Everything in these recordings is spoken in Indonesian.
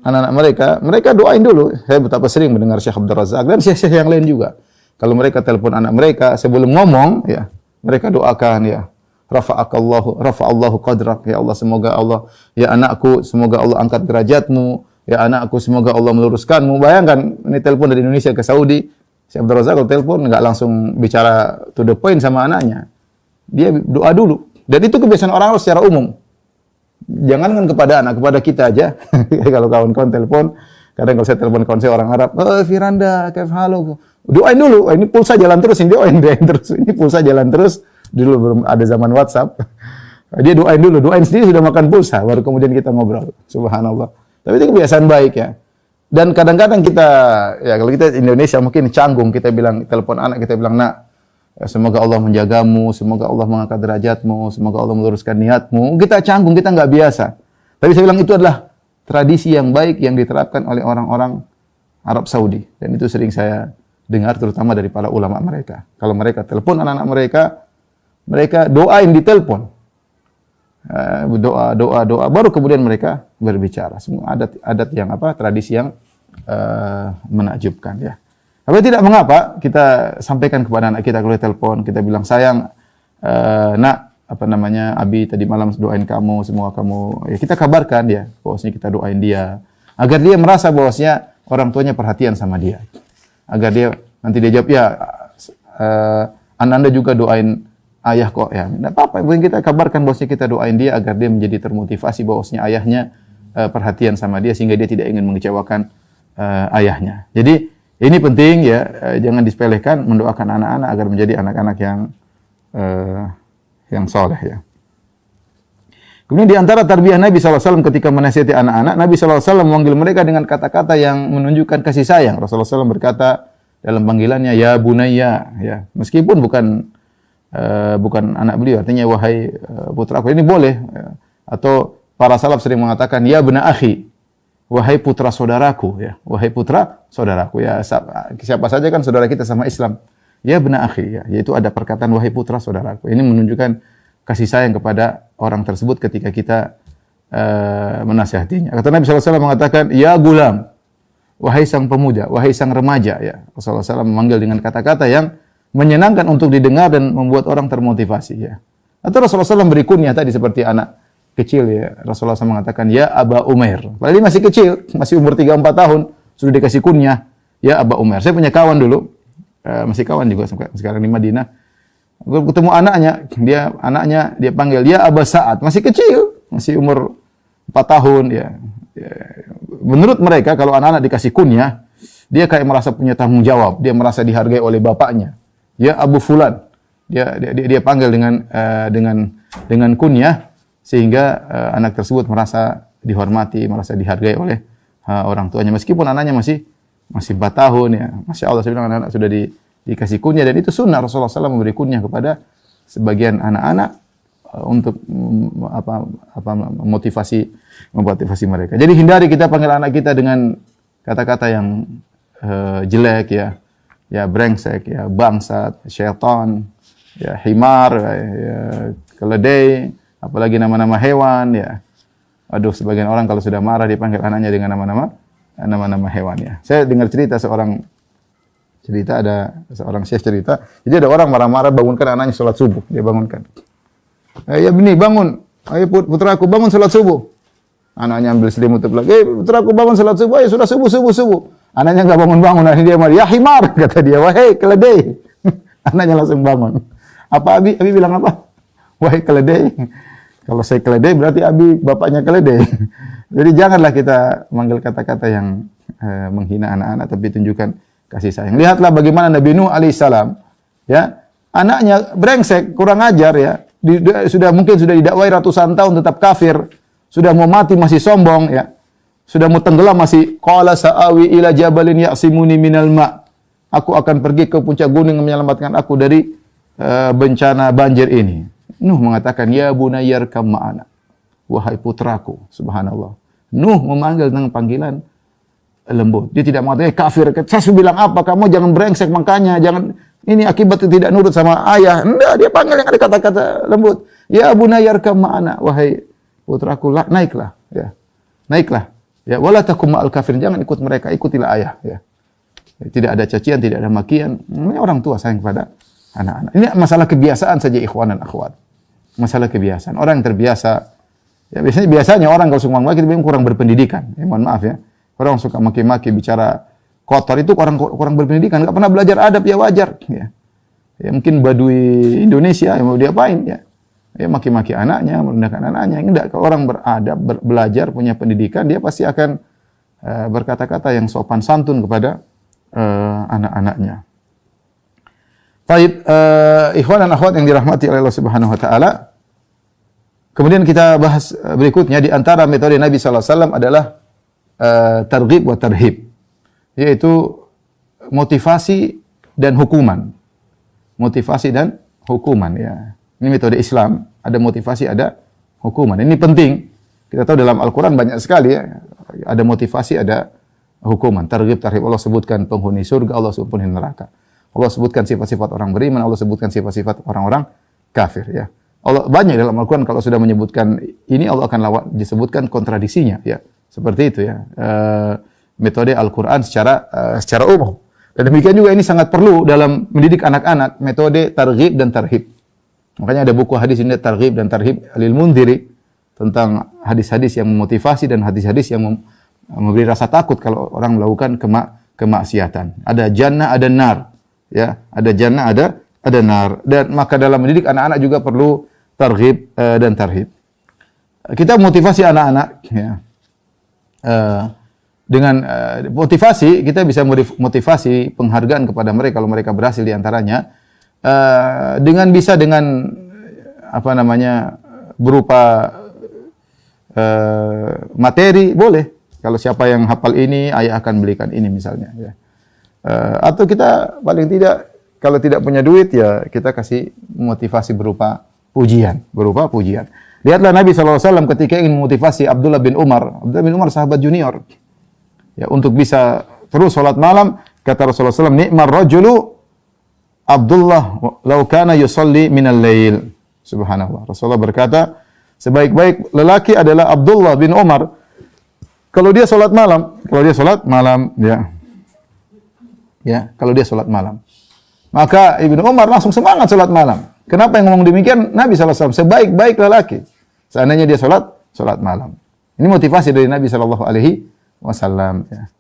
anak-anak mereka, mereka doain dulu. Saya betapa sering mendengar Syekh Abdul Razak dan syekh-syekh yang lain juga. Kalau mereka telepon anak mereka sebelum ngomong, ya, mereka doakan, ya. Rafa'allahu qadrak, ya Allah, semoga Allah, ya anakku, semoga Allah angkat derajatmu, ya anakku, semoga Allah meluruskanmu. Bayangkan, ini telepon dari Indonesia ke Saudi, Syekh Abdul Razak kalau telepon enggak langsung bicara to the point sama anaknya. Dia doa dulu. Dan itu kebiasaan orang secara umum. Jangankan kepada anak, kepada kita aja. Kalau kawan-kawan telepon, kadang kalau saya telepon kawan saya orang Arab, Firanda, kaif haluk? Doain dulu. Ini pulsa jalan terus, ini doain terus. Ini pulsa jalan terus. Dulu belum ada zaman WhatsApp. Dia doain dulu, doain sendiri sudah makan pulsa, baru kemudian kita ngobrol. Subhanallah. Tapi itu kebiasaan baik, ya. Dan kadang-kadang kita, ya kalau kita Indonesia mungkin canggung, kita bilang, telepon anak, kita bilang, nak, ya, semoga Allah menjagamu, semoga Allah mengangkat derajatmu, semoga Allah meluruskan niatmu. Kita canggung, kita nggak biasa. Tapi saya bilang itu adalah tradisi yang baik yang diterapkan oleh orang-orang Arab Saudi. Dan itu sering saya dengar terutama dari para ulama mereka. Kalau mereka telepon anak-anak mereka doain di telepon. Doa, baru kemudian mereka berbicara. Semua adat yang tradisi yang menakjubkan, ya. Tapi tidak mengapa kita sampaikan kepada anak kita kalau telepon, kita bilang, sayang, nak, Abi tadi malam doain kamu, semoga kamu, ya kita kabarkan ya, bahwasanya kita doain dia, agar dia merasa bahwasanya orang tuanya perhatian sama dia, agar dia nanti dia jawab, ya, anda juga doain ayah kok, ya, tidak apa-apa, kita kabarkan bahwasanya kita doain dia agar dia menjadi termotivasi bahwasanya ayahnya perhatian sama dia sehingga dia tidak ingin mengecewakan ayahnya. Jadi ini penting, ya, jangan disepelekan mendoakan anak-anak agar menjadi anak-anak yang soleh, ya. Kemudian di antara tarbiyah Nabi SAW ketika menasihati anak-anak, Nabi SAW memanggil mereka dengan kata-kata yang menunjukkan kasih sayang. Rasulullah SAW berkata dalam panggilannya, ya bunayya, ya, meskipun bukan anak beliau, artinya wahai putraku, ini boleh, ya. Atau para salaf sering mengatakan, ya bena akhi, wahai putra saudaraku, ya, wahai putra saudaraku, ya, siapa saja kan saudara kita sama Islam. Ya bena akhi, ya, yaitu ada perkataan wahai putra saudaraku. Ini menunjukkan kasih sayang kepada orang tersebut ketika kita menasihatinya. Kata Nabi SAW mengatakan, ya gulam, wahai sang pemuda, wahai sang remaja, ya. Rasulullah SAW memanggil dengan kata-kata yang menyenangkan untuk didengar dan membuat orang termotivasi, ya. Atau Rasulullah SAW beri kunyah tadi seperti anak kecil, ya. Rasulullah SAW mengatakan, ya Aba Umair. Padahal dia masih kecil, masih umur 3-4 tahun, sudah dikasih kunyah, ya Aba Umair. Saya punya kawan dulu, masih kawan juga sekarang di Madinah. Gue ketemu anaknya, dia panggil, ya Aba Sa'ad. Masih kecil, masih umur 4 tahun, ya. Menurut mereka, kalau anak-anak dikasih kunyah, dia kayak merasa punya tanggung jawab, dia merasa dihargai oleh bapaknya. Ya Abu Fulan. Dia panggil dengan kunyah, sehingga anak tersebut merasa dihormati, merasa dihargai oleh orang tuanya. Meskipun anaknya masih 4 tahun, ya. Masya Allah, saya bilang anak-anak sudah dikasih kunyah, dan itu sunnah. Rasulullah SAW memberi kunyah kepada sebagian anak-anak untuk memotivasi mereka. Jadi hindari kita panggil anak kita dengan kata-kata yang jelek, ya brengsek, ya bangsat, syaitan, ya himar, ya keledai, apalagi nama-nama hewan, ya. Aduh, sebagian orang kalau sudah marah dipanggil anaknya dengan nama-nama hewan, ya. Saya dengar ada seorang syekh cerita, jadi ada orang marah-marah bangunkan anaknya sholat subuh, dia bangunkan. Ya bini, bangun. Ayo putraku, bangun sholat subuh. Anaknya ambil selimut lagi. Putraku, bangun sholat subuh. Ayo sudah subuh. Anaknya enggak bangun-bangun, akhirnya dia marah. Ya himar, kata dia. Wahai keledai. Anaknya langsung bangun. Apa Abi? Abi bilang apa? Wahai keledai. Kalau saya keledai berarti Abi bapaknya keledai. Jadi janganlah kita manggil kata-kata yang menghina anak-anak, tapi tunjukkan kasih sayang. Lihatlah bagaimana Nabi Nuh alaihissalam, ya, anaknya brengsek, kurang ajar, ya. Mungkin sudah didakwai ratusan tahun tetap kafir, sudah mau mati masih sombong, ya. Sudah mau tenggelam masih qala sa'awi ila jabalin ya'simuni minal ma'. Aku akan pergi ke puncak gunung yang menyelamatkan aku dari bencana banjir ini. Nuh mengatakan, ya bunayyarkam ma'ana. Wahai putraku, subhanallah. Nuh memanggil dengan panggilan lembut. Dia tidak mengatakan kafir. Saya sudah bilang apa? Kamu jangan brengsek, makanya jangan ini akibat tidak nurut sama ayah. Enggak, dia panggil yang ada kata-kata lembut. Ya bunayyarkam ma'ana. Wahai putraku, naiklah, ya. Naiklah Ya, wala takum ma'al kafirin, jangan ikut mereka, ikutilah ayah, ya. Tidak ada cacian, tidak ada makian. Namanya orang tua sayang kepada anak-anak. Ini masalah kebiasaan saja, ikhwan dan akhwat. Masalah kebiasaan. Orang yang terbiasa, ya biasanya orang kalau suka maki itu kurang berpendidikan. Ya, mohon maaf ya. Orang suka maki-maki, bicara kotor itu kurang berpendidikan, enggak pernah belajar adab, ya wajar, ya. Ya mungkin Badui Indonesia yang mau diapain, ya. Ya maki-maki anaknya, merendahkan anaknya. Enggak, kalau orang beradab, belajar, punya pendidikan, dia pasti akan berkata-kata yang sopan santun kepada anak-anaknya. Baik, ikhwan dan akhwat yang dirahmati oleh Allah Subhanahu wa taala. Kemudian kita bahas berikutnya, di antara metode Nabi sallallahu alaihi wasallam adalah targhib wa tarhib, yaitu motivasi dan hukuman. Motivasi dan hukuman, ya. Ini metode Islam, ada motivasi, ada hukuman. Ini penting. Kita tahu dalam Al-Qur'an banyak sekali, ya. Ada motivasi, ada hukuman. Targhib, tarhib. Allah sebutkan penghuni surga, Allah sebutkan penghuni neraka. Allah sebutkan sifat-sifat orang beriman, Allah sebutkan sifat-sifat orang-orang kafir, ya. Allah banyak dalam Al-Qur'an kalau sudah menyebutkan ini, Allah akan disebutkan kontradiksinya, ya. Seperti itu, ya. Metode Al-Qur'an secara umum. Dan demikian juga ini sangat perlu dalam mendidik anak-anak, metode targhib dan tarhib. Makanya ada buku hadis ini, Targhib dan Tarhib Lil Mundhiri, tentang hadis-hadis yang memotivasi dan hadis-hadis yang memberi rasa takut kalau orang melakukan kemaksiatan. Ada jannah, ada nar, ya. Ada jannah, ada nar. Dan maka dalam mendidik anak-anak juga perlu targhib dan tarhib. Kita motivasi anak-anak, ya. Dengan motivasi kita bisa motivasi penghargaan kepada mereka kalau mereka berhasil di antaranya. Dengan apa namanya, berupa materi boleh. Kalau siapa yang hafal ini, ayah akan belikan ini misalnya, ya. Atau kita paling tidak kalau tidak punya duit, ya kita kasih motivasi berupa pujian, Lihatlah Nabi SAW ketika ingin memotivasi Abdullah bin Umar sahabat junior, ya, untuk bisa terus salat malam, kata Rasulullah SAW, ni'mar rajulu Abdullah law kana yusalli minal lail. Subhanallah. Rasulullah berkata, sebaik-baik lelaki adalah Abdullah bin Umar kalau dia salat malam, ya. Ya, kalau dia salat malam. Maka Ibnu Umar langsung semangat salat malam. Kenapa yang ngomong demikian? Nabi SAW, sebaik-baik lelaki seandainya dia salat malam. Ini motivasi dari Nabi SAW, ya,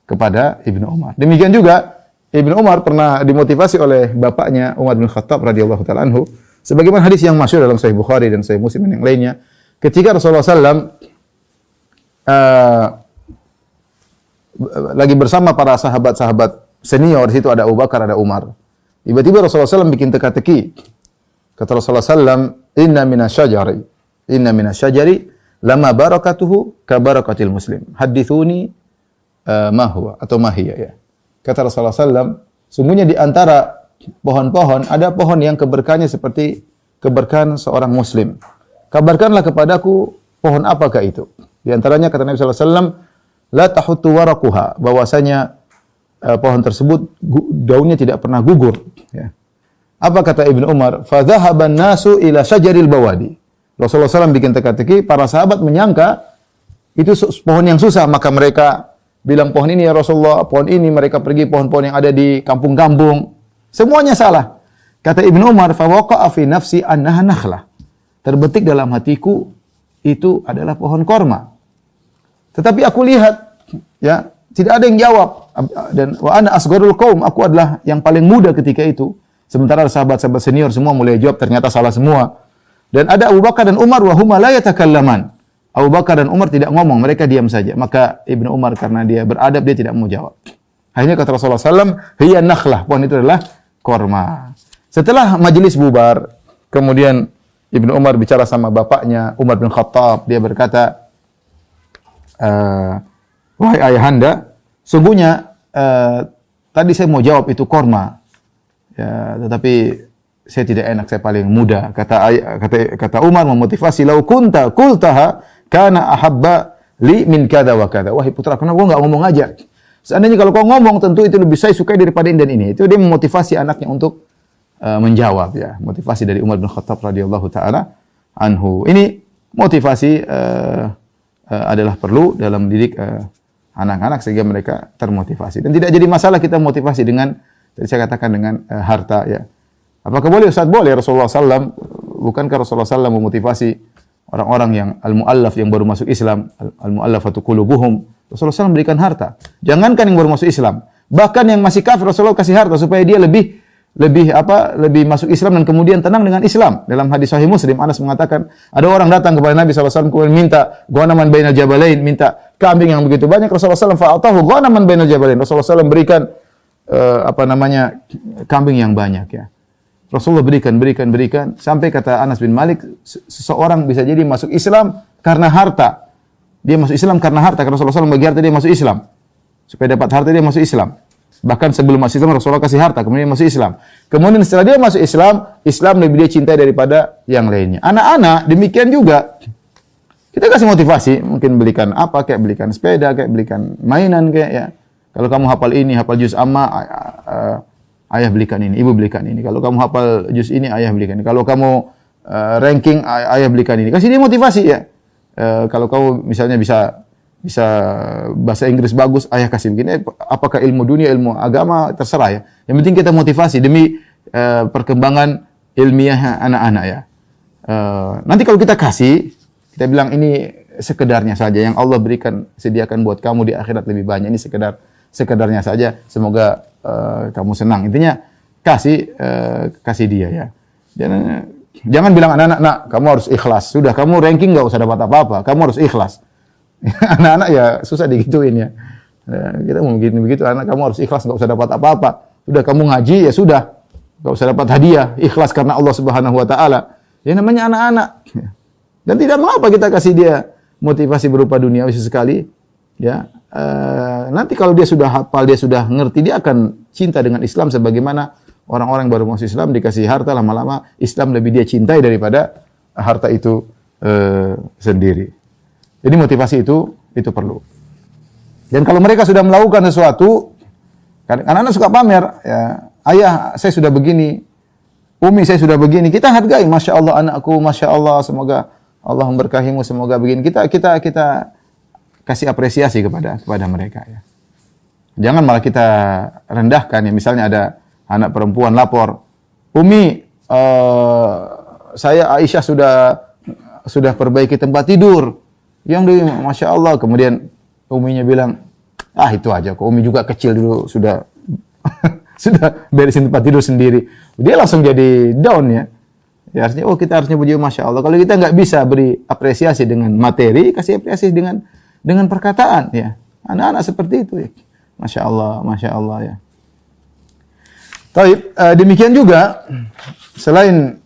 kepada Ibnu Umar. Demikian juga Ibnu Umar pernah dimotivasi oleh bapaknya Umar bin Khattab radhiyallahu taala anhu, sebagaimana hadis yang masyhur dalam Sahih Bukhari dan Sahih Muslim dan yang lainnya, ketika Rasulullah SAW lagi bersama para sahabat-sahabat senior, di situ ada Abu Bakar, ada Umar. Tiba-tiba Rasulullah SAW bikin teka-teki. Kata Rasulullah SAW, inna minasyajari lama barakatuhu ka barakatil muslim. Hadithuni ma huwa atau ma hiya, ya. Kata Rasulullah SAW, sungguhnya di antara pohon-pohon ada pohon yang keberkahannya seperti keberkahan seorang muslim. Kabarkanlah kepadaku pohon apakah itu? Di antaranya kata Nabi SAW, la tahuttu waraquha, bahwasanya pohon tersebut daunnya tidak pernah gugur, ya. Apa kata Ibnu Umar? Fa dhahaban nasu ila syajaril bawadi. Rasulullah SAW bikin teka-teki, para sahabat menyangka itu pohon yang susah, maka mereka bilang pohon ini ya Rasulullah, pohon ini. Mereka pergi pohon-pohon yang ada di kampung-kampung. Semuanya salah. Kata Ibnu Umar, fa waqa'a fi nafsi annaha nakhlah. Terbetik dalam hatiku itu adalah pohon korma. Tetapi aku lihat, ya, tidak ada yang jawab. Dan wa ana asgharul qaum, aku adalah yang paling muda ketika itu. Sementara sahabat-sahabat senior semua mulai jawab, ternyata salah semua. Dan ada Abu Bakar dan Umar wa huma la yatakallaman. Abu Bakar dan Umar tidak ngomong, mereka diam saja. Maka Ibnu Umar karena dia beradab, dia tidak mau jawab. Akhirnya kata Rasulullah SAW, hiya nakhlah, pohon itu adalah korma. Setelah majelis bubar, kemudian Ibnu Umar bicara sama bapaknya, Umar bin Khattab. Dia berkata, wahai ayahanda, sungguhnya tadi saya mau jawab itu korma, ya, tetapi saya tidak enak, saya paling muda. Kata Umar memotivasi, lau kunta qultaha kana ahabba li min kada wa kada. Wahai putra, kenapa kau enggak ngomong aja? Seandainya kalau kau ngomong, tentu itu lebih saya sukai daripada ini dan ini. Itu dia memotivasi anaknya untuk menjawab, ya. Motivasi dari Umar bin Khattab radhiyallahu taala anhu. Ini motivasi adalah perlu dalam mendidik anak-anak sehingga mereka termotivasi. Dan tidak jadi masalah kita motivasi dengan, tadi saya katakan dengan harta ya. Apakah boleh Ustaz? Boleh. Rasulullah SAW, bukankah Rasulullah SAW memotivasi orang-orang yang al-mu'allaf yang baru masuk Islam, al-mu'allafatu qulubuhum. Rasulullah SAW memberikan harta. Jangankan yang baru masuk Islam, bahkan yang masih kafir Rasulullah kasih harta supaya dia lebih masuk Islam dan kemudian tenang dengan Islam. Dalam hadis Sahih Muslim, Anas mengatakan, ada orang datang kepada Nabi SAW kemudian minta ghanaman bainal jabalain, minta kambing yang begitu banyak. Rasulullah SAW fa'atahu ghanaman bainal jabalain. Rasulullah SAW berikan kambing yang banyak ya. Rasulullah berikan sampai kata Anas bin Malik, seseorang bisa jadi masuk Islam karena harta. Dia masuk Islam karena harta, karena Rasulullah SAW bagi harta dia masuk Islam. Supaya dapat harta dia masuk Islam. Bahkan sebelum masuk Islam Rasulullah kasih harta, kemudian masuk Islam. Kemudian setelah dia masuk Islam, Islam lebih dia cintai daripada yang lainnya. Anak-anak demikian juga. Kita kasih motivasi, mungkin belikan apa, kayak belikan sepeda, kayak belikan mainan kayak ya. Kalau kamu hafal ini, hafal juz amma, ayah belikan ini, ibu belikan ini. Kalau kamu hafal juz ini, ayah belikan ini. Kalau kamu ranking, ayah belikan ini. Kasih dia motivasi ya. Kalau kamu misalnya bisa bahasa Inggris bagus, ayah kasih begini. Apakah ilmu dunia, ilmu agama, terserah ya. Yang penting kita motivasi demi perkembangan ilmiah anak-anak ya. Nanti kalau kita kasih, kita bilang ini sekedarnya saja yang Allah berikan, sediakan buat kamu di akhirat lebih banyak. Ini sekedarnya saja. Semoga kamu senang. Intinya kasih dia ya. Jangan bilang anak-anak, nak, kamu harus ikhlas. Sudah, kamu ranking nggak usah dapat apa-apa. Kamu harus ikhlas. Anak-anak ya susah digituin ya. Kita mau begitu, anak kamu harus ikhlas, nggak usah dapat apa-apa. Sudah kamu ngaji ya sudah, nggak usah dapat hadiah. Ikhlas karena Allah Subhanahu Wa Taala. Ya namanya anak-anak. Dan tidak mengapa kita kasih dia motivasi berupa duniawi sesekali. Ya, nanti kalau dia sudah hafal, dia sudah ngerti, dia akan cinta dengan Islam sebagaimana orang-orang baru masuk Islam dikasih harta, lama-lama Islam lebih dia cintai daripada harta itu sendiri. Jadi motivasi itu perlu. Dan kalau mereka sudah melakukan sesuatu, anak-anak suka pamer, ya, ayah saya sudah begini, umi saya sudah begini, kita hargai, masya Allah anakku, masya Allah, semoga Allah memberkahimu, semoga begini. Kita kasih apresiasi kepada mereka ya. Jangan malah kita rendahkan ya. Misalnya ada anak perempuan lapor, umi, saya Aisyah sudah perbaiki tempat tidur. Yang dia, masya Allah, kemudian uminya bilang, itu aja kok, umi juga kecil dulu sudah sudah beresin tempat tidur sendiri. Dia langsung jadi down ya. Ya artinya, kita harusnya puji masya Allah. Kalau kita nggak bisa beri apresiasi dengan materi, kasih apresiasi dengan perkataan ya. Anak-anak seperti itu ya. Masya Allah ya. Taib, demikian juga selain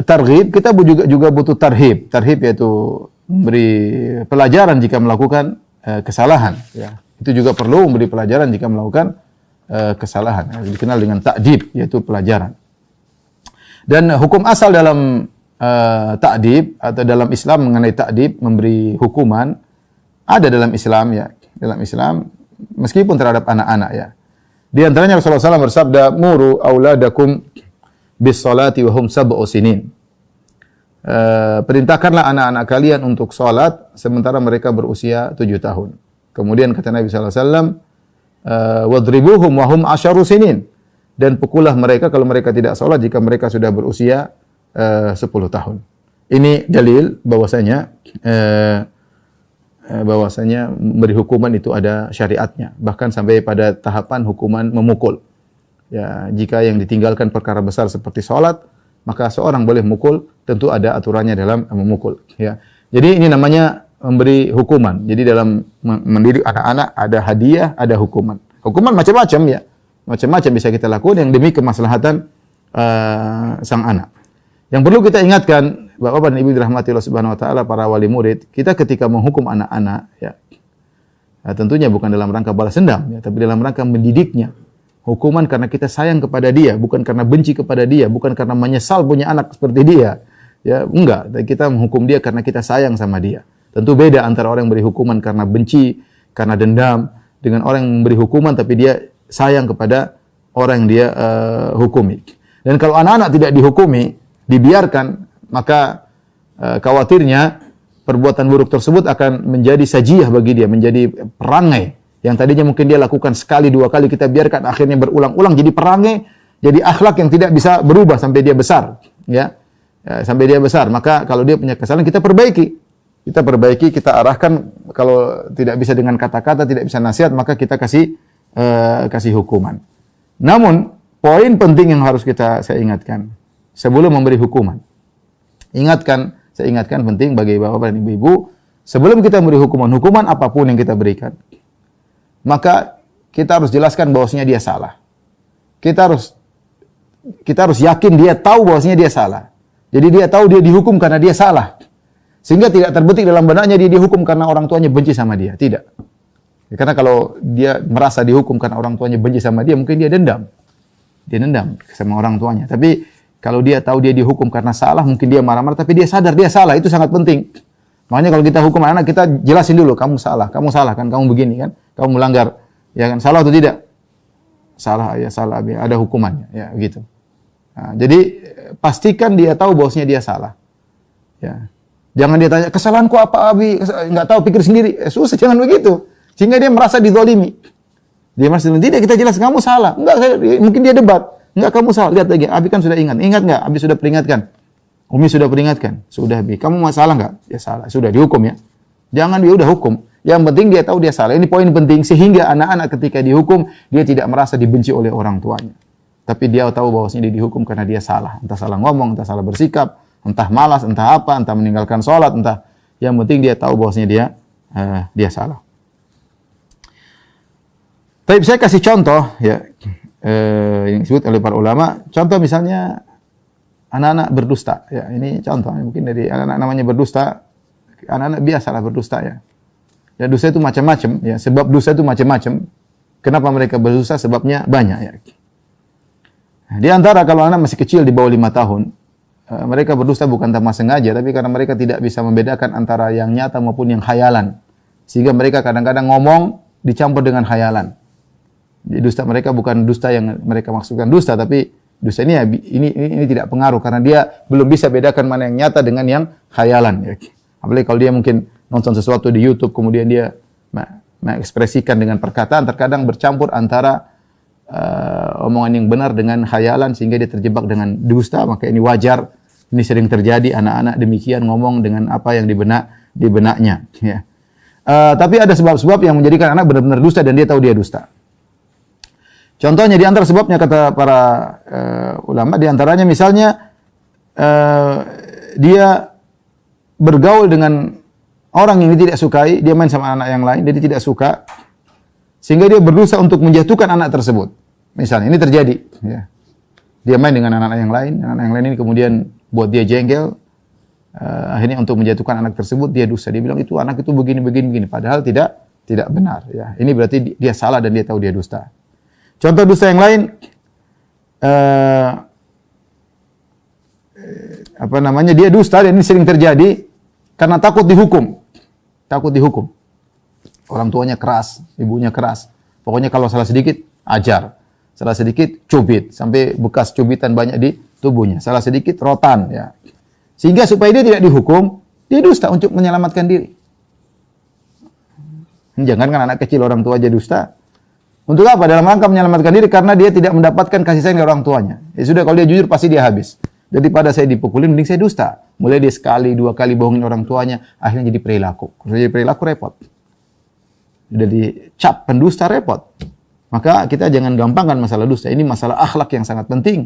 targhib, kita juga butuh tarhib. Tarhib yaitu memberi pelajaran jika melakukan kesalahan ya. Itu juga perlu memberi pelajaran jika melakukan kesalahan. Dikenal dengan ta'dib, yaitu pelajaran. Dan hukum asal dalam ta'dib atau dalam Islam mengenai ta'dib, memberi hukuman, ada dalam Islam ya. Dalam Islam meskipun terhadap anak-anak ya. Di antaranya Rasulullah SAW bersabda, "Muru auladakum bis salati wa hum sab'u sinin." Perintahkanlah anak-anak kalian untuk salat sementara mereka berusia 7 tahun. Kemudian kata Nabi sallallahu alaihi wasallam, "Wadribuhum wa hum 10 sinin." Dan pukullah mereka kalau mereka tidak salat jika mereka sudah berusia 10 tahun. Ini dalil bahwasanya memberi hukuman itu ada syariatnya, bahkan sampai pada tahapan hukuman memukul. Ya, jika yang ditinggalkan perkara besar seperti salat, maka seorang boleh memukul, tentu ada aturannya dalam memukul ya. Jadi ini namanya memberi hukuman. Jadi dalam mendidik anak-anak ada hadiah, ada hukuman. Hukuman macam-macam ya. Macam-macam bisa kita lakukan yang demi kemaslahatan sang anak. Yang perlu kita ingatkan, Bapak dan Ibu dirahmati Allah Subhanahu wa taala, para wali murid, kita ketika menghukum anak-anak ya, tentunya bukan dalam rangka balas dendam ya, tapi dalam rangka mendidiknya. Hukuman karena kita sayang kepada dia, bukan karena benci kepada dia, bukan karena menyesal punya anak seperti dia. Ya, enggak, kita menghukum dia karena kita sayang sama dia. Tentu beda antara orang yang beri hukuman karena benci, karena dendam, dengan orang yang memberi hukuman tapi dia sayang kepada orang yang dia hukumi. Dan kalau anak-anak tidak dihukumi, dibiarkan, maka khawatirnya perbuatan buruk tersebut akan menjadi sajiyah bagi dia, menjadi perangai. Yang tadinya mungkin dia lakukan sekali, dua kali, kita biarkan akhirnya berulang-ulang jadi perangai, jadi akhlak yang tidak bisa berubah sampai dia besar. Ya, sampai dia besar. Maka kalau dia punya kesalahan, kita perbaiki. Kita perbaiki, kita arahkan. Kalau tidak bisa dengan kata-kata, tidak bisa nasihat, maka kita kasih hukuman. Namun, poin penting yang harus saya ingatkan sebelum memberi hukuman. Saya ingatkan penting bagi bapak dan ibu-ibu, sebelum kita memberi hukuman apapun yang kita berikan, maka kita harus jelaskan bahwasanya dia salah. Kita harus yakin dia tahu bahwasanya dia salah. Jadi dia tahu dia dihukum karena dia salah. Sehingga tidak terbetik dalam benaknya dia dihukum karena orang tuanya benci sama dia. Tidak. Karena kalau dia merasa dihukum karena orang tuanya benci sama dia, mungkin dia dendam. Dia dendam sama orang tuanya. Tapi kalau dia tahu dia dihukum karena salah, mungkin dia marah-marah, tapi dia sadar dia salah. Itu sangat penting. Makanya kalau kita hukum anak, kita jelasin dulu, kamu salah kan, kamu begini kan, kamu melanggar, ya kan, salah atau tidak? Salah, ya salah, ada hukumannya, ya gitu. Nah, jadi pastikan dia tahu bahwasanya dia salah. Ya. Jangan dia tanya, kesalahanku apa, Abi? Enggak tahu, pikir sendiri. Susah, jangan begitu. Sehingga dia merasa dizalimi. Dia merasa dizalimi. Tidak, kita jelas, kamu salah. Mungkin dia debat. Enggak, kamu salah. Lihat lagi, Abi kan sudah ingat. Ingat enggak? Abi sudah peringatkan. Umi sudah peringatkan. Sudah, Abi. Kamu masalah enggak? Ya salah. Sudah, dihukum ya. Jangan dia udah hukum. Yang penting dia tahu dia salah. Ini poin penting. Sehingga anak-anak ketika dihukum, dia tidak merasa dibenci oleh orang tuanya. Tapi dia tahu bahwasanya dia dihukum karena dia salah. Entah salah ngomong, entah salah bersikap, entah malas, entah apa, entah meninggalkan sholat, entah. Yang penting dia tahu bahwasanya dia salah. Tapi saya kasih contoh, ya, yang disebut oleh para ulama. Contoh misalnya anak-anak berdusta. Ya, ini contoh. Mungkin dari anak-anak namanya berdusta. Anak-anak biasalah berdusta ya. Dan dosa itu macam-macam. Ya, sebab dosa itu macam-macam. Kenapa mereka berdusta? Sebabnya banyak. Ya. Di antara kalau anak masih kecil di bawah 5 tahun, mereka berdusta bukan tanpa sengaja, tapi karena mereka tidak bisa membedakan antara yang nyata maupun yang khayalan. Sehingga mereka kadang-kadang ngomong dicampur dengan khayalan. Jadi dusta mereka bukan dusta yang mereka maksudkan dusta, tapi dusta ini tidak pengaruh karena dia belum bisa bedakan mana yang nyata dengan yang khayalan. Ya. Apalagi kalau dia mungkin nonton sesuatu di YouTube, kemudian dia mengekspresikan dengan perkataan, terkadang bercampur antara omongan yang benar dengan khayalan sehingga dia terjebak dengan dusta. Maka ini wajar, ini sering terjadi, anak-anak demikian ngomong dengan apa yang di benaknya. Ya. Tapi ada sebab-sebab yang menjadikan anak benar-benar dusta dan dia tahu dia dusta. Contohnya di antara sebabnya kata para ulama, di antaranya misalnya dia bergaul dengan orang yang dia tidak sukai, dia main sama anak yang lain, dia tidak suka, sehingga dia berdosa untuk menjatuhkan anak tersebut. Misalnya ini terjadi, ya. Dia main dengan anak yang lain ini kemudian buat dia jengkel, akhirnya untuk menjatuhkan anak tersebut dia dosa. Dia bilang itu anak itu begini, padahal tidak benar. Ya. Ini berarti dia salah dan dia tahu dia dusta. Contoh dusta yang lain, dia dusta dan ini sering terjadi karena takut dihukum. Orang tuanya keras, ibunya keras. Pokoknya kalau salah sedikit, ajar. Salah sedikit, cubit. Sampai bekas cubitan banyak di tubuhnya. Salah sedikit, rotan. Ya. Sehingga supaya dia tidak dihukum, dia dusta untuk menyelamatkan diri. Jangan kan anak kecil orang tua aja dusta. Untuk apa? Dalam rangka menyelamatkan diri karena dia tidak mendapatkan kasih sayang dari orang tuanya. Ya sudah, kalau dia jujur pasti dia habis. Daripada saya dipukulin, mending saya dusta. Mulai dia sekali, 2 kali bohongin orang tuanya, akhirnya jadi perilaku. Kalau jadi perilaku repot. Jadi cap pendusta repot. Maka kita jangan gampangkan masalah dusta. Ini masalah akhlak yang sangat penting.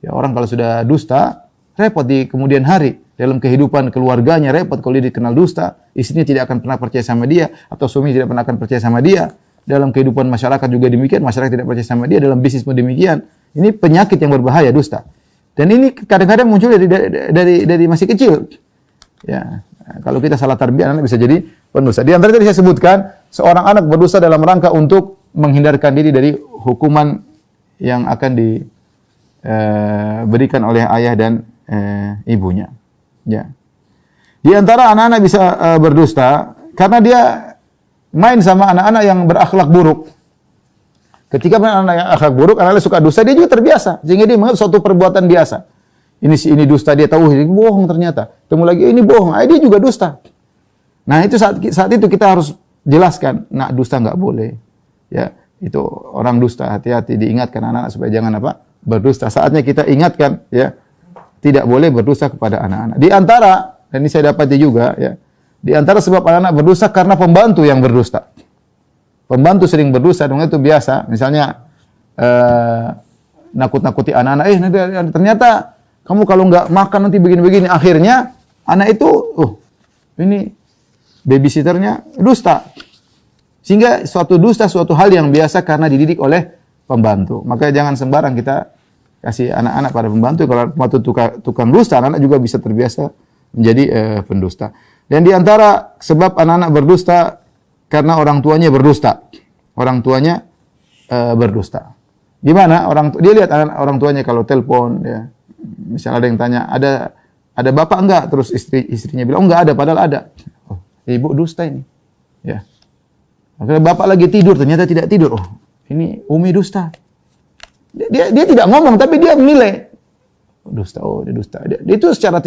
Ya, orang kalau sudah dusta, repot di kemudian hari. Dalam kehidupan keluarganya repot kalau dia dikenal dusta. Istrinya tidak akan pernah percaya sama dia. Atau suami tidak pernah akan percaya sama dia. Dalam kehidupan masyarakat juga demikian. Masyarakat tidak percaya sama dia. Dalam bisnis pun demikian. Ini penyakit yang berbahaya, dusta. Dan ini kadang-kadang muncul dari masih kecil. Ya, kalau kita salah tarbiyah, anak bisa jadi pendusta. Di antara tadi saya sebutkan, seorang anak berdosa dalam rangka untuk menghindarkan diri dari hukuman yang akan diberikan oleh ayah dan ibunya. Ya. Di antara anak-anak bisa berdusta karena dia main sama anak-anak yang berakhlak buruk. Ketika anak yang akhlak buruk, anak-anak suka dusta, dia juga terbiasa. Sehingga dia menganggap suatu perbuatan biasa. Ini dusta, dia tahu ini bohong ternyata. Temu lagi, ini bohong, dia juga dusta. Nah, itu saat itu kita harus jelaskan, nak dusta nggak boleh. Ya, itu orang dusta, hati-hati, diingatkan anak-anak supaya jangan apa? Berdusta. Saatnya kita ingatkan, ya, tidak boleh berdusta kepada anak-anak. Di antara, dan ini saya dapati juga, ya, di antara sebab anak-anak berdusta karena pembantu yang berdusta. Pembantu sering berdusta, dong itu biasa. Misalnya nakut-nakuti anak-anak, ternyata kamu kalau nggak makan nanti begini-begini. Akhirnya anak itu, ini babysitternya dusta. Sehingga suatu dusta, suatu hal yang biasa karena dididik oleh pembantu. Maka jangan sembarang kita kasih anak-anak pada pembantu. Kalau pembantu tukang dusta, anak-anak juga bisa terbiasa menjadi pendusta. Dan di antara sebab anak-anak berdusta karena orang tuanya berdusta. Orang tuanya berdusta. Gimana? Dia lihat orang tuanya kalau telepon, ya. Misalnya ada yang tanya, ada bapak enggak? Terus istrinya bilang, oh enggak ada, padahal ada. Oh, ibu dusta ini. Ya. Akhirnya bapak lagi tidur, ternyata tidak tidur. Oh, ini Umi dusta. Dia tidak ngomong, tapi dia menilai. Dusta, dia dusta. Dia itu secara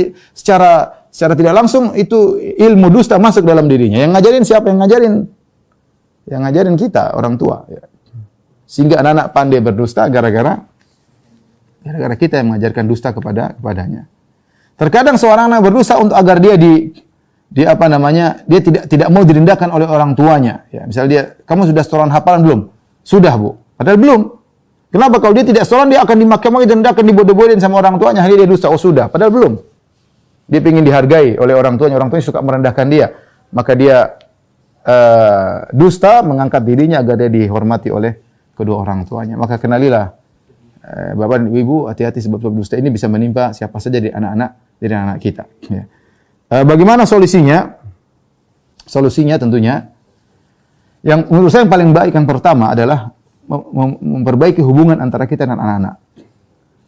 tidak langsung itu ilmu dusta masuk dalam dirinya. Yang ngajarin siapa? Yang ngajarin kita, orang tua. Ya. Sehingga anak-anak pandai berdusta gara-gara kita yang mengajarkan dusta kepadanya. Terkadang seorang anak berdusta untuk agar dia dia tidak mau direndahkan oleh orang tuanya. Ya, misalnya kamu sudah setoran hafalan belum? Sudah, Bu. Padahal belum. Kenapa? Kalau dia tidak setoran, dia akan dimaki-maki, direndahkan, dibodoh-bodohin sama orang tuanya. Akhirnya dia dusta. Oh, sudah. Padahal belum. Dia ingin dihargai oleh orang tuanya. Orang tuanya suka merendahkan dia. Maka dia dusta, mengangkat dirinya agar dia dihormati oleh kedua orang tuanya. Maka kenalilah, Bapak dan Ibu, hati-hati sebab dusta ini bisa menimpa siapa saja dari anak-anak kita. Ya. Bagaimana solusinya? Solusinya tentunya, yang menurut saya yang paling baik yang pertama adalah memperbaiki hubungan antara kita dan anak-anak.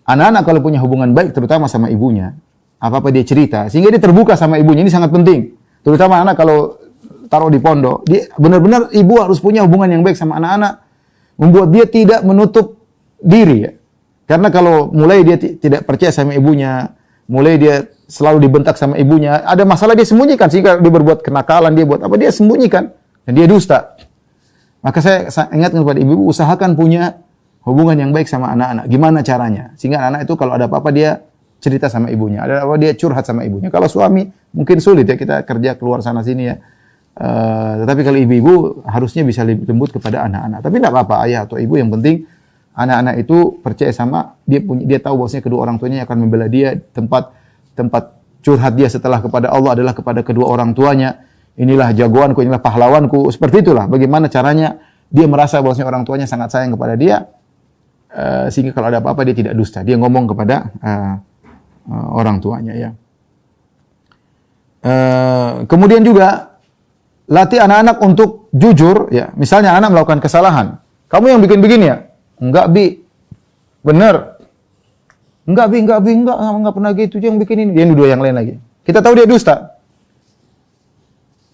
Anak-anak kalau punya hubungan baik, terutama sama ibunya, apa-apa dia cerita, sehingga dia terbuka sama ibunya, ini sangat penting. Terutama anak kalau taruh di pondok, dia benar-benar ibu harus punya hubungan yang baik sama anak-anak, membuat dia tidak menutup diri. Ya. Karena kalau mulai dia tidak percaya sama ibunya, mulai dia selalu dibentak sama ibunya, ada masalah dia sembunyikan, sehingga dia berbuat kenakalan, dia buat apa, dia sembunyikan, dan dia dusta. Maka saya ingatkan kepada ibu, usahakan punya hubungan yang baik sama anak-anak. Gimana caranya? Sehingga anak-anak itu kalau ada apa-apa dia cerita sama ibunya, ada apa dia curhat sama ibunya. Kalau suami mungkin sulit ya, kita kerja keluar sana sini ya. Tetapi kalau ibu-ibu harusnya bisa lebih lembut kepada anak-anak. Tapi tidak apa-apa ayah atau ibu, yang penting anak-anak itu percaya sama dia tahu bahwasanya kedua orang tuanya akan membela dia, tempat curhat dia setelah kepada Allah adalah kepada kedua orang tuanya. Inilah jagoanku, inilah pahlawanku. Seperti itulah bagaimana caranya dia merasa bahwasanya orang tuanya sangat sayang kepada dia, sehingga kalau ada apa-apa dia tidak dusta. Dia ngomong kepada orang tuanya ya. Kemudian juga latih anak-anak untuk jujur ya. Misalnya anak melakukan kesalahan. Kamu yang bikin begini ya? Enggak, Bi. Benar. Enggak pernah gitu. Yang bikin ini. Dia nuduh yang lain lagi. Kita tahu dia dusta.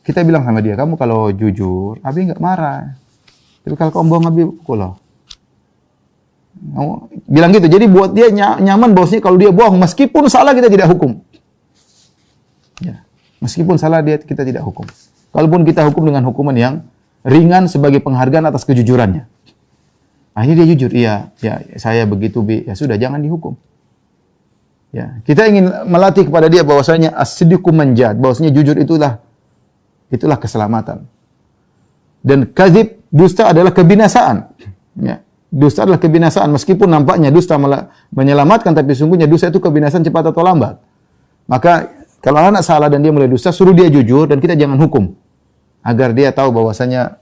Kita bilang sama dia, kamu kalau jujur, Abi enggak marah. Tapi kalau kamu bohong, Abi pukul loh. Bilang gitu. Jadi buat dia nyaman bahwasanya kalau dia bohong, meskipun salah kita tidak hukum. Ya. Meskipun salah kita tidak hukum. Kalaupun kita hukum dengan hukuman yang ringan sebagai penghargaan atas kejujurannya. Akhirnya dia jujur, iya, ya saya begitu, Bi. Ya sudah, jangan dihukum. Ya, kita ingin melatih kepada dia bahwasanya as-sidqu manjat, bahwasanya jujur itulah keselamatan. Dan kadzib, dusta adalah kebinasaan. Ya, dusta adalah kebinasaan, meskipun nampaknya dusta menyelamatkan, tapi sungguhnya dusta itu kebinasaan cepat atau lambat. Maka kalau anak salah dan dia mulai dusta, suruh dia jujur dan kita jangan hukum. Agar dia tahu bahwasanya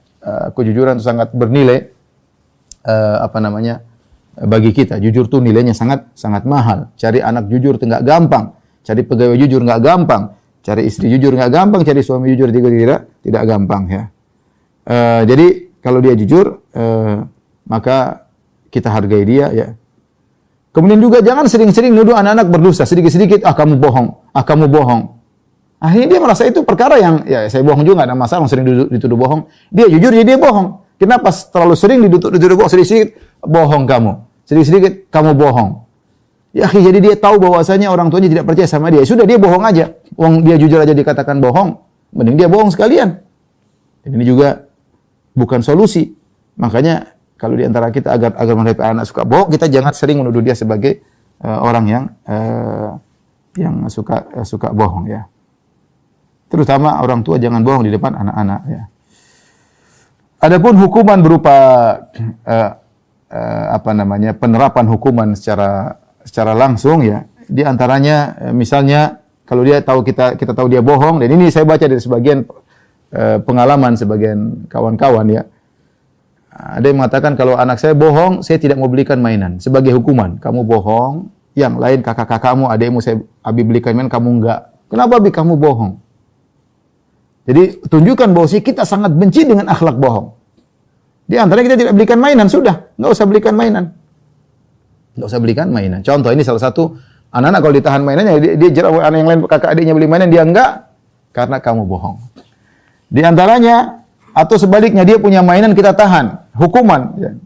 kejujuran itu sangat bernilai bagi kita. Jujur tuh nilainya sangat mahal. Cari anak jujur itu enggak gampang. Cari pegawai jujur enggak gampang. Cari istri jujur enggak gampang. Cari suami jujur tidak gampang ya. Jadi kalau dia jujur maka kita hargai dia ya. Kemudian juga jangan sering-sering nuduh anak-anak berdusta. Sedikit-sedikit kamu bohong. Akhirnya dia merasa itu perkara yang, ya saya bohong juga, enggak ada masalah, sering dituduh bohong. Dia jujur, jadi dia bohong. Kenapa terlalu sering dituduh bohong? Sedikit-sedikit bohong kamu. Sedikit-sedikit kamu bohong. Ya, jadi dia tahu bahwasanya orang tuanya tidak percaya sama dia. Sudah, dia bohong aja. Dia jujur aja dikatakan bohong. mending dia bohong sekalian. Dan ini juga bukan solusi. Makanya kalau di antara kita agar menghadapi anak suka bohong, kita jangan sering menuduh dia sebagai orang yang suka bohong ya. Terutama orang tua jangan bohong di depan anak-anak ya. Adapun hukuman berupa penerapan hukuman secara langsung ya. Di antaranya misalnya kalau dia tahu kita tahu dia bohong, dan ini saya baca dari sebagian pengalaman sebagian kawan-kawan ya. Ada yang mengatakan kalau anak saya bohong, saya tidak mau belikan mainan sebagai hukuman. Kamu bohong, yang lain kakak-kakakmu, adikmu Abi belikan mainan, kamu enggak. Kenapa Abi kamu bohong? Jadi tunjukkan bahwa kita sangat benci dengan akhlak bohong. Di antara kita tidak belikan mainan, sudah, enggak usah belikan mainan. Enggak usah belikan mainan. Contoh ini salah satu anak-anak kalau ditahan mainannya, dia jarang anak yang lain kakak adiknya beli mainan, dia enggak karena kamu bohong. Di antaranya atau sebaliknya dia punya mainan kita tahan, hukuman. Ya.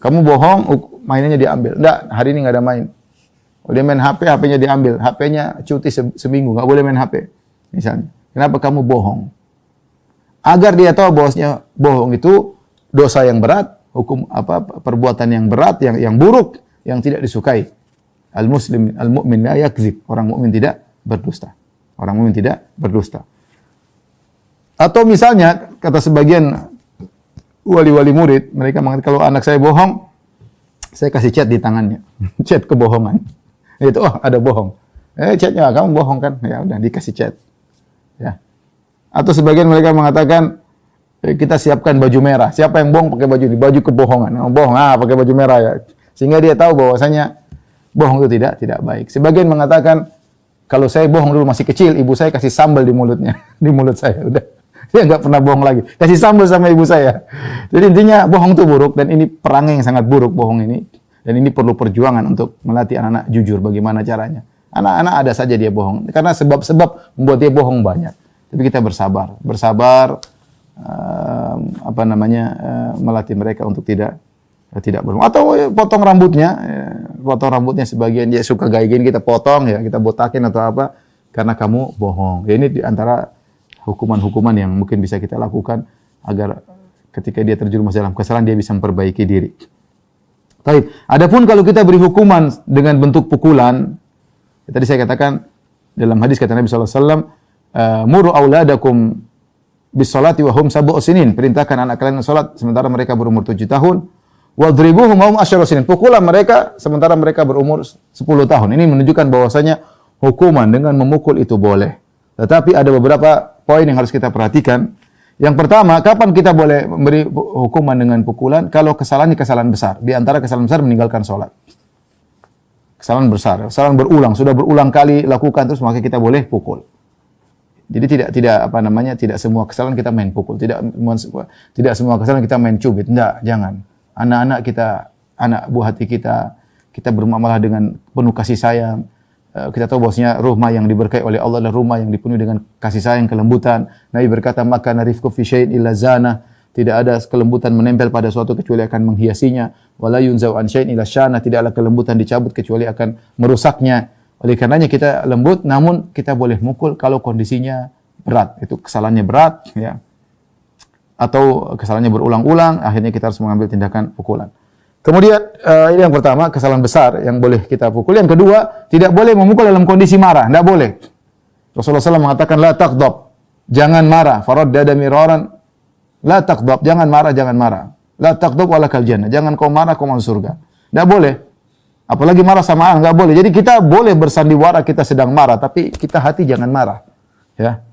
Kamu bohong, mainannya diambil. Enggak, hari ini enggak ada main. Kalau dia main HP, HP-nya diambil. HP-nya cuti seminggu, enggak boleh main HP. Misalnya. Kenapa kamu bohong? Agar dia tahu bahwasanya bohong itu dosa yang berat, perbuatan yang berat, yang buruk, yang tidak disukai. Al-mu'min la yakdzib. Orang mukmin tidak berdusta. Orang mukmin tidak berdusta. Atau misalnya kata sebagian wali-wali murid, mereka mengatakan kalau anak saya bohong, saya kasih chat di tangannya. Chat kebohongan. Itu ada bohong. Chatnya kamu bohong kan? Ya udah dikasih chat. Ya. Atau sebagian mereka mengatakan kita siapkan baju merah. Siapa yang bohong pakai baju ini? Baju kebohongan. Bohong, pakai baju merah ya. Sehingga dia tahu bahwasanya bohong itu tidak baik. Sebagian mengatakan kalau saya bohong dulu masih kecil, ibu saya kasih sambal di mulutnya, di mulut saya. Udah, dia nggak pernah bohong lagi. Kasih sambal sama ibu saya. Jadi intinya bohong itu buruk, dan ini perangai yang sangat buruk bohong ini. Dan ini perlu perjuangan untuk melatih anak-anak jujur. Bagaimana caranya? Anak-anak ada saja dia bohong, karena sebab-sebab membuat dia bohong banyak. Tapi kita bersabar, melatih mereka untuk tidak bohong. Atau potong rambutnya sebagian dia suka gaya gini, kita potong ya, kita botakin atau apa, karena kamu bohong. Ya, ini di antara hukuman-hukuman yang mungkin bisa kita lakukan agar ketika dia terjerumus dalam kesalahan dia bisa memperbaiki diri. Baik. Adapun kalau kita beri hukuman dengan bentuk pukulan, tadi saya katakan dalam hadis kata Nabi sallallahu alaihi wasallam, muru auladakum bis salati wa hum sab'u sinin. Perintahkan anak kalian salat sementara mereka berumur 7 tahun. Wadribuhum wa hum asyru sinin. Pukullah mereka sementara mereka berumur 10 tahun. Ini menunjukkan bahwasanya hukuman dengan memukul itu boleh. Tetapi ada beberapa poin yang harus kita perhatikan. Yang pertama, kapan kita boleh memberi hukuman dengan pukulan? Kalau kesalahannya kesalahan besar. Di antara kesalahan besar meninggalkan salat. Kesalahan besar, kesalahan berulang, sudah berulang kali lakukan terus, maka kita boleh pukul. Jadi tidak semua kesalahan kita main pukul, tidak semua kesalahan kita main cubit. Enggak, jangan. Anak-anak kita, anak buah hati kita bermuamalah dengan penuh kasih sayang. Kita tahu bahwasanya rumah yang diberkahi oleh Allah adalah rumah yang dipenuhi dengan kasih sayang, kelembutan. Nabi berkata, "Maka narifku fi syai'in illa zana." Tidak ada kelembutan menempel pada suatu kecuali akan menghiasinya. Wala yunzau an syai'in illa syana. Tidaklah kelembutan dicabut kecuali akan merusaknya. Oleh karenanya kita lembut, namun kita boleh mukul kalau kondisinya berat. Itu kesalahannya berat, ya. Atau kesalahannya berulang-ulang, akhirnya kita harus mengambil tindakan pukulan. Kemudian ini yang pertama, kesalahan besar yang boleh kita pukul. Yang kedua, tidak boleh memukul dalam kondisi marah, tidak boleh. Rasulullah SAW mengatakan la taghdab, jangan marah. Faraddada miraran, la taghdab, jangan marah. La taghdab walakal jannah, jangan kau marah kau masuk surga. Tidak boleh. Apalagi marah sama anak, enggak boleh. Jadi kita boleh bersandiwara kita sedang marah, tapi kita hati jangan marah. Ya.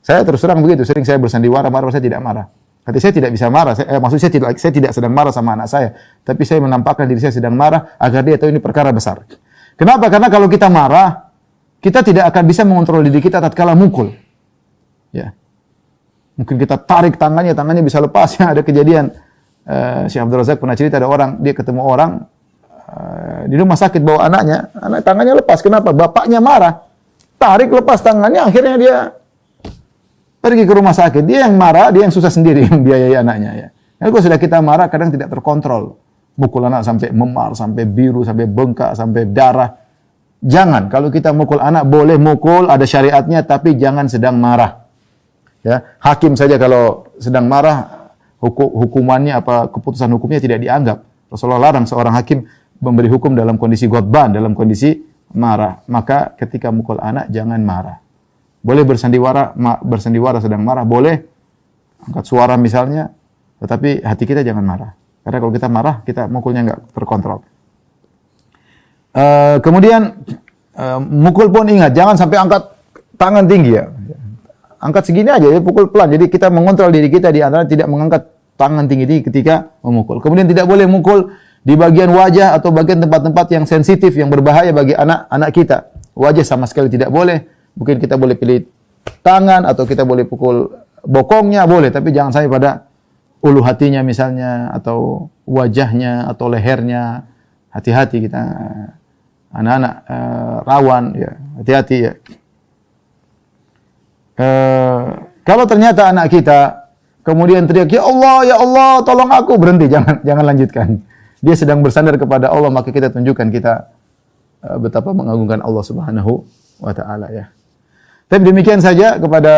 Saya terus terang begitu, sering saya bersandiwara marah, saya tidak marah. Hati saya tidak bisa marah. Maksud saya tidak sedang marah sama anak saya, tapi saya menampakkan diri saya sedang marah agar dia tahu ini perkara besar. Kenapa? Karena kalau kita marah, kita tidak akan bisa mengontrol diri kita tatkala mukul. Ya. Mungkin kita tarik tangannya bisa lepas. Ya, ada kejadian Syekh Abdul Razak pernah cerita, ada orang, dia ketemu orang di rumah sakit bawa anaknya, tangannya lepas. Kenapa? Bapaknya marah. Tarik lepas tangannya, akhirnya dia pergi ke rumah sakit. Dia yang marah, dia yang susah sendiri membiayai anaknya, ya. Kalau sudah kita marah kadang tidak terkontrol. Mukul anak sampai memar, sampai biru, sampai bengkak, sampai darah. Jangan. Kalau kita mukul anak boleh mukul, ada syariatnya, tapi jangan sedang marah. Ya, hakim saja kalau sedang marah, hukumannya apa keputusan hukumnya tidak dianggap. Rasulullah larang seorang hakim memberi hukum dalam kondisi ghadban, dalam kondisi marah. Maka ketika mukul anak jangan marah. Boleh bersandiwara sedang marah, boleh angkat suara misalnya, tetapi hati kita jangan marah. Karena kalau kita marah, kita mukulnya enggak terkontrol. Kemudian mukul pun ingat, jangan sampai angkat tangan tinggi ya. Angkat segini aja, ya, pukul pelan. Jadi kita mengontrol diri kita di antara tidak mengangkat tangan tinggi ketika memukul. Kemudian tidak boleh mukul di bagian wajah atau bagian tempat-tempat yang sensitif, yang berbahaya bagi anak-anak kita. Wajah sama sekali tidak boleh. Mungkin kita boleh pilih tangan atau kita boleh pukul bokongnya, boleh. Tapi jangan sampai pada ulu hatinya misalnya, atau wajahnya, atau lehernya. Hati-hati kita. Anak-anak rawan, ya, hati-hati ya. Kalau ternyata anak kita kemudian teriak, ya Allah, tolong aku, berhenti, jangan lanjutkan. Dia sedang bersandar kepada Allah, maka kita tunjukkan kita betapa mengagungkan Allah Subhanahu wa taala ya. Tapi demikian saja kepada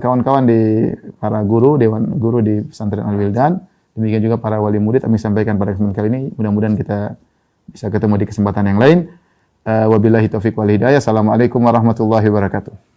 kawan-kawan di para guru, dewan guru di pesantren Al-Wildan. Demikian juga para wali murid kami sampaikan pada kesempatan kali ini. Mudah-mudahan kita bisa ketemu di kesempatan yang lain. Wabillahi taufiq wal hidayah. Assalamualaikum warahmatullahi wabarakatuh.